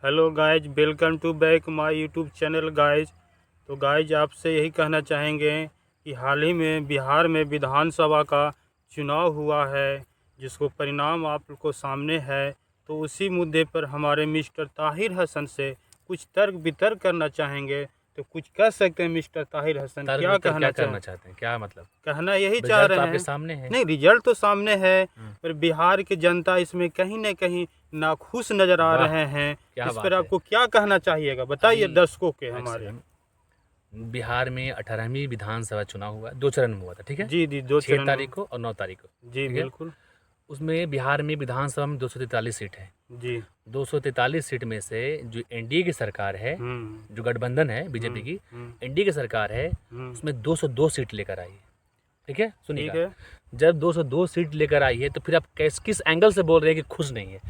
Hello guys, welcome to back my YouTube channel guys. तो guys आपसे यही कहना चाहेंगे कि हाल ही में बिहार में विधानसभा का चुनाव हुआ है, जिसको परिणाम आप लोग को सामने है। तो उसी मुद्दे पर हमारे मिस्टर ताहिर हसन से कुछ तर्क वितर्क करना चाहेंगे। तो कुछ कह सकते हैं मिस्टर ताहिर हसन, क्या कहना चाहते हैं? क्या मतलब कहना यही चाह रहे हैं? आपके सामने है। नहीं, रिजल्ट तो सामने है, पर बिहार की जनता इसमें कहीं न कहीं नाखुश नजर आ रहे हैं। इस पर आपको क्या कहना चाहिएगा, बताइए दर्शकों के हमारे। बिहार में 18वीं विधानसभा चुनाव हुआ, 2 चरण में हुआ था, ठीक है जी जी, 2 6 तारीख को और 9 तारीख को। जी बिल्कुल। उसमें बिहार में विधानसभा में 243 सीट है जी। 243 सीट में से जो एनडीए की सरकार है, जो गठबंधन है बीजेपी की, एनडीए की सरकार है, उसमें 202 सीट लेकर आई है। ठीक है, सुनिए। जब 202 सीट लेकर आई है तो फिर आप किस एंगल से बोल रहे हैं कि खुश नहीं है?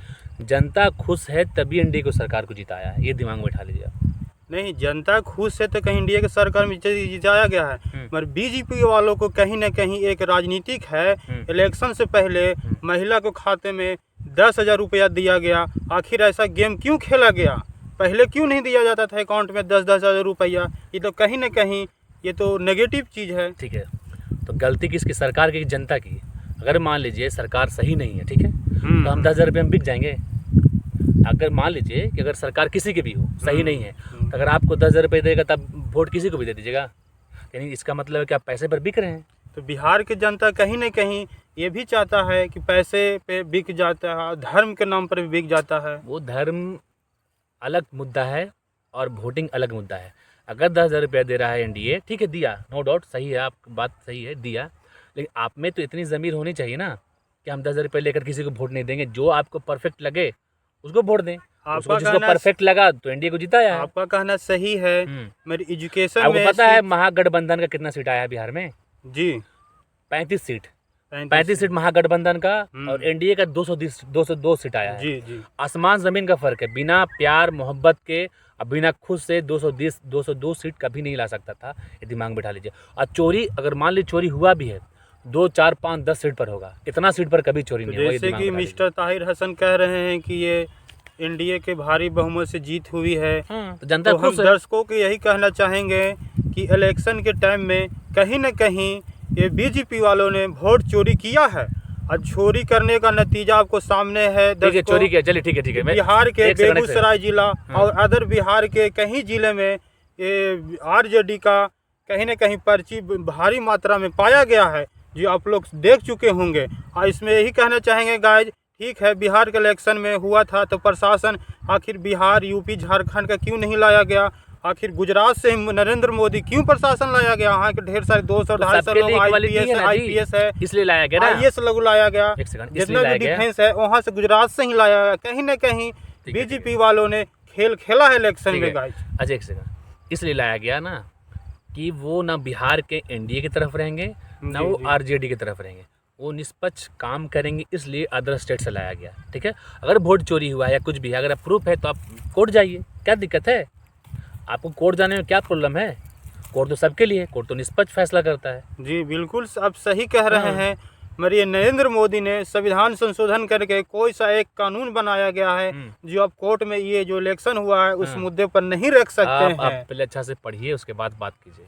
जनता खुश है तभी एनडीए को सरकार को जिताया है, ये दिमाग में बैठा लीजिए आप। नहीं, जनता खुश है तो कहीं इंडिया की सरकार में जिताया गया है, मगर बीजेपी वालों को कहीं ना कहीं एक राजनीतिक है। इलेक्शन से पहले महिला को खाते में 10,000 रुपया दिया गया। आखिर ऐसा गेम क्यों खेला गया? पहले क्यों नहीं दिया जाता था अकाउंट में 10,000 रुपया? ये तो कहीं ना कहीं ये तो नेगेटिव चीज़ है। ठीक है, तो गलती किसकी? सरकार की, जनता की। अगर मान लीजिए सरकार सही नहीं है, ठीक है, तो हम 10,000 रुपये में बिक जाएंगे। अगर मान लीजिए कि अगर सरकार किसी की भी हो, सही नहीं है, तो अगर आपको 10,000 रुपये देगा तब वोट किसी को भी दे दीजिएगा। यानी इसका मतलब है कि आप पैसे पर बिक रहे हैं। तो बिहार की जनता कहीं ना कहीं ये भी चाहता है कि पैसे पे बिक जाता है, धर्म के नाम पर भी बिक जाता है। वो धर्म अलग मुद्दा है और वोटिंग अलग मुद्दा है। अगर 10,000 रुपया दे रहा है एनडीए, ठीक है, दिया, नो डाउट, सही है, आपकी बात सही है, दिया, लेकिन आप में तो इतनी ज़मीर होनी चाहिए ना कि हम 10,000 रुपये लेकर किसी को वोट नहीं देंगे। जो आपको परफेक्ट लगे उसको वोट दें। उसको जिसको परफेक्ट लगा तो एनडीए को जिताया है। आपका कहना सही है। मेरी एजुकेशन आपको पता है महागठबंधन का कितना सीट आया है बिहार में? जी 35 सीट। 35 सीट महागठबंधन का और एनडीए का 202 सीट आया है। जी जी, आसमान जमीन का फर्क है। बिना प्यार मोहब्बत के और बिना खुद से 202 सीट कभी नहीं ला सकता था, ये दिमाग में बैठा लीजिए। और चोरी, अगर मान लीजिए चोरी हुआ भी है, 2, 4, 5, 10 सीट पर होगा, इतना सीट पर कभी चोरी नहीं हुआ। जैसे कि मिस्टर ताहिर हसन कह रहे हैं कि ये एनडीए के भारी बहुमत से जीत हुई है, तो जनता तो हम दर्शकों को यही कहना चाहेंगे कि इलेक्शन के टाइम में कहीं न कहीं ये बीजेपी वालों ने वोट चोरी किया है, और चोरी करने का नतीजा आपको सामने है। चोरी किया, चलिए ठीक है। बिहार के बेगूसराय जिला और अदर बिहार के कई जिले में ये आरजेडी का कहीं न कहीं पर्ची भारी मात्रा में पाया गया है, जो आप लोग देख चुके होंगे। और इसमें यही कहना चाहेंगे गाइज, ठीक है, बिहार के इलेक्शन में हुआ था तो प्रशासन आखिर बिहार, यूपी, झारखंड का क्यों नहीं लाया गया? आखिर गुजरात से नरेंद्र मोदी क्यों प्रशासन लाया गया? वहाँ के ढेर सारे 200-250 लोग आईपीएस है, इसलिए लाया गया, आईएएस लोग लाया गया। जितना भी डिफेंस है वहाँ से गुजरात से ही लाया गया। कहीं ना कहीं बीजेपी वालों ने खेल खेला है इलेक्शन में गाइस। अच्छा, एक सेकंड, इसलिए लाया गया ना कि वो ना बिहार के एनडीए की तरफ रहेंगे, ना वो आरजेडी की तरफ रहेंगे, वो निष्पक्ष काम करेंगे, इसलिए अदर स्टेट से लाया गया। ठीक है, अगर वोट चोरी हुआ है या कुछ भी है, अगर आप प्रूफ है तो आप कोर्ट जाइए, क्या दिक्कत है? आपको कोर्ट जाने में क्या प्रॉब्लम है? कोर्ट तो सबके लिए, कोर्ट तो निष्पक्ष फैसला करता है। जी बिल्कुल, आप सही कह रहे हैं। मगर नरेंद्र मोदी ने संविधान संशोधन करके कोई सा एक कानून बनाया गया है जो आप कोर्ट में ये जो इलेक्शन हुआ है उस मुद्दे पर नहीं रख सकते हैं। आप पहले अच्छा से पढ़िए, उसके बाद बात कीजिए।